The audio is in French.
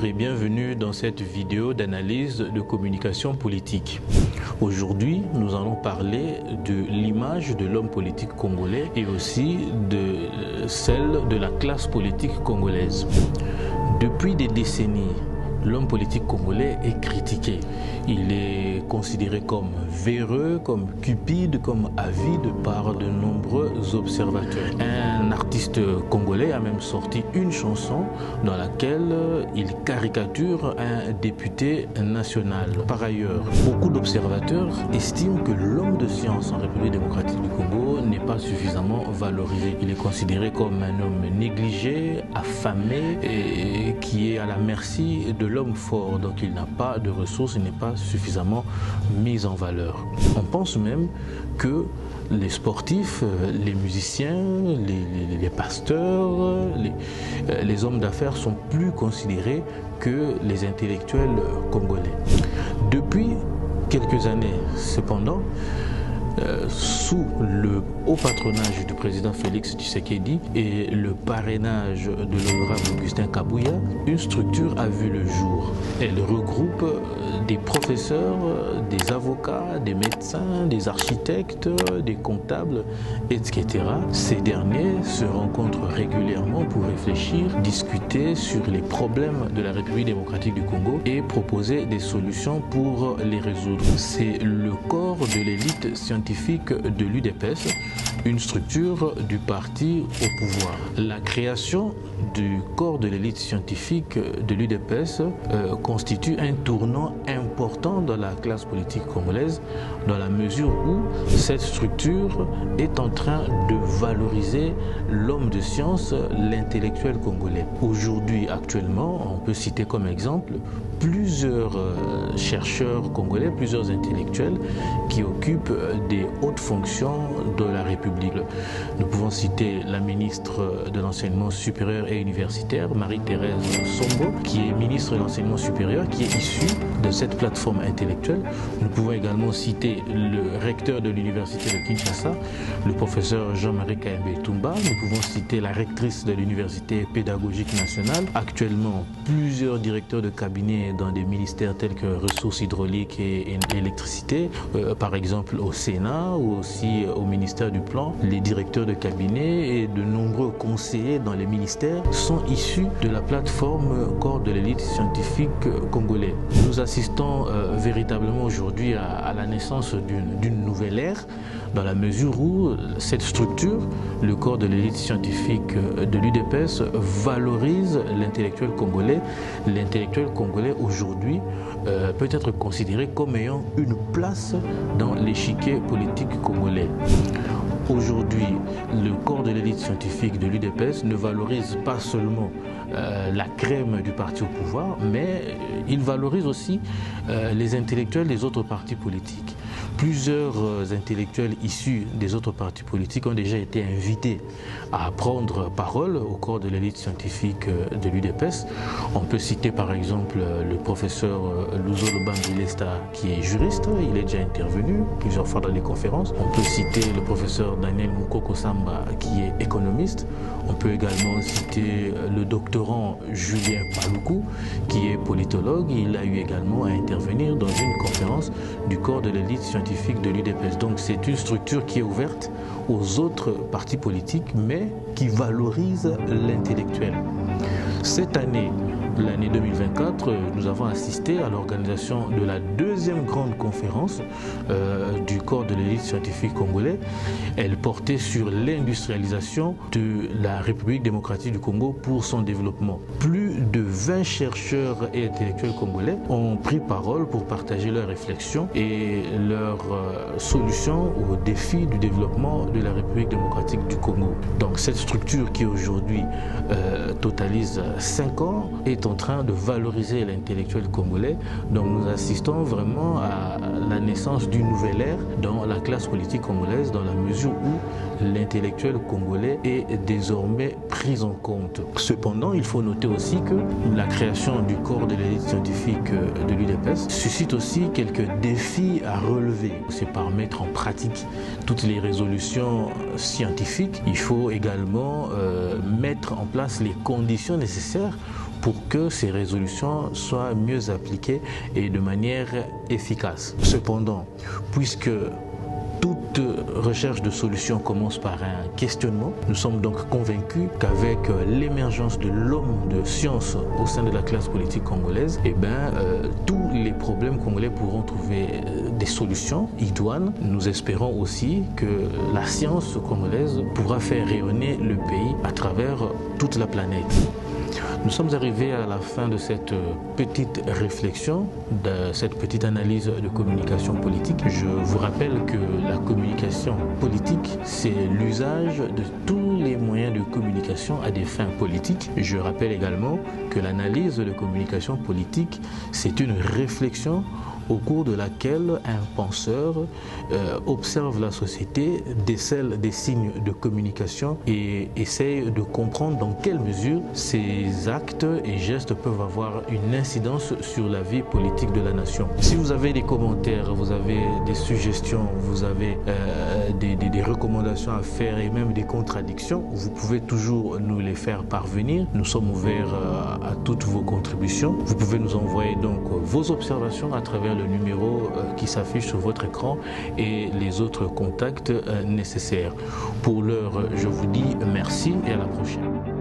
Bonjour et bienvenue dans cette vidéo d'analyse de communication politique. Aujourd'hui, nous allons parler de l'image de l'homme politique congolais et aussi de celle de la classe politique congolaise. Depuis des décennies, l'homme politique congolais est critiqué. Il est considéré comme véreux, comme cupide, comme avide par de nombreux observateurs. Un artiste congolais a même sorti une chanson dans laquelle il caricature un député national. Par ailleurs, beaucoup d'observateurs estiment que l'homme de science en République démocratique du Congo n'est pas suffisamment valorisé. Il est considéré comme un homme négligé, affamé et qui est à la merci de l'homme fort. Donc il n'a pas de ressources, il n'est pas suffisamment mis en valeur. On pense même que les sportifs, les musiciens, les pasteurs, les hommes d'affaires sont plus considérés que les intellectuels congolais. Depuis quelques années, cependant, sous le haut patronage du président Félix Tshisekedi et le parrainage de l'honorable Augustin Kabouya, une structure a vu le jour. Elle regroupe des professeurs, des avocats, des médecins, des architectes, des comptables, etc. Ces derniers se rencontrent régulièrement pour réfléchir, discuter sur les problèmes de la République démocratique du Congo et proposer des solutions pour les résoudre. C'est le corps de l'élite scientifique de l'UDPS, une structure du parti au pouvoir. La création du corps de l'élite scientifique de l'UDPS constitue un tournant important dans la classe politique congolaise, dans la mesure où cette structure est en train de valoriser l'homme de science, l'intellectuel congolais. Aujourd'hui, actuellement, on peut citer comme exemple plusieurs chercheurs congolais, plusieurs intellectuels qui occupent des hautes fonctions de la République. Nous pouvons citer la ministre de l'Enseignement supérieur et universitaire, Marie-Thérèse Sombo, qui est ministre de l'Enseignement supérieur, qui est issue de cette plateforme intellectuelle. Nous pouvons également citer le recteur de l'université de Kinshasa, le professeur Jean-Marie Kayembe Toumba. Nous pouvons citer la rectrice de l'université pédagogique nationale. Actuellement, plusieurs directeurs de cabinet dans des ministères tels que ressources hydrauliques et électricité, par exemple au Sénat ou aussi au ministère du Plan. Les directeurs de cabinet et de nombreux conseillers dans les ministères sont issus de la plateforme corps de l'élite scientifique congolais. Nous assistons véritablement aujourd'hui à la naissance d'une nouvelle ère, dans la mesure où cette structure, le corps de l'élite scientifique de l'UDPS, valorise l'intellectuel congolais. L'intellectuel congolais aujourd'hui peut être considéré comme ayant une place dans l'échiquier politique congolais. Aujourd'hui, le corps de l'élite scientifique de l'UDPS ne valorise pas seulement la crème du parti au pouvoir, mais il valorise aussi les intellectuels des autres partis politiques. Plusieurs intellectuels issus des autres partis politiques ont déjà été invités à prendre parole au corps de l'élite scientifique de l'UDPS. On peut citer par exemple le professeur Luzolo Bambilesta qui est juriste, il est déjà intervenu plusieurs fois dans les conférences. On peut citer le professeur Daniel Mukoko Samba qui est économiste. On peut également citer le doctorant Julien Paluku qui est politologue. Il a eu également à intervenir dans une conférence du corps de l'élite scientifique de l'UDPS. Donc c'est une structure qui est ouverte aux autres partis politiques mais qui valorise l'intellectuel. Cette année, l'année 2024, nous avons assisté à l'organisation de la deuxième grande conférence du corps de l'élite scientifique congolais. Elle portait sur l'industrialisation de la République démocratique du Congo pour son développement. Plus de 20 chercheurs et intellectuels congolais ont pris parole pour partager leurs réflexions et leurs solutions aux défis du développement de la République démocratique du Congo. Donc cette structure qui aujourd'hui totalise 5 ans est en train de valoriser l'intellectuel congolais. Donc nous assistons vraiment à la naissance d'une nouvelle ère dans la classe politique congolaise, dans la mesure où l'intellectuel congolais est désormais prise en compte. Cependant, il faut noter aussi que la création du corps de l'élite scientifique de l'UDPS suscite aussi quelques défis à relever. C'est par mettre en pratique toutes les résolutions scientifiques. Il faut également mettre en place les conditions nécessaires pour que ces résolutions soient mieux appliquées et de manière efficace. Cependant, puisque toute recherche de solutions commence par un questionnement, nous sommes donc convaincus qu'avec l'émergence de l'homme de science au sein de la classe politique congolaise, tous les problèmes congolais pourront trouver des solutions idoines. Nous espérons aussi que la science congolaise pourra faire rayonner le pays à travers toute la planète. Nous sommes arrivés à la fin de cette petite réflexion, de cette petite analyse de communication politique. Je vous rappelle que la communication politique, c'est l'usage de tous les moyens de communication à des fins politiques. Je rappelle également que l'analyse de communication politique, c'est une réflexion au cours de laquelle un penseur observe la société, décèle des signes de communication et essaye de comprendre dans quelle mesure ces actes et gestes peuvent avoir une incidence sur la vie politique de la nation. Si vous avez des commentaires, vous avez des suggestions, vous avez des recommandations à faire et même des contradictions, vous pouvez toujours nous les faire parvenir. Nous sommes ouverts à toutes vos contributions. Vous pouvez nous envoyer donc vos observations à travers le numéro qui s'affiche sur votre écran et les autres contacts nécessaires. Pour l'heure, je vous dis merci et à la prochaine.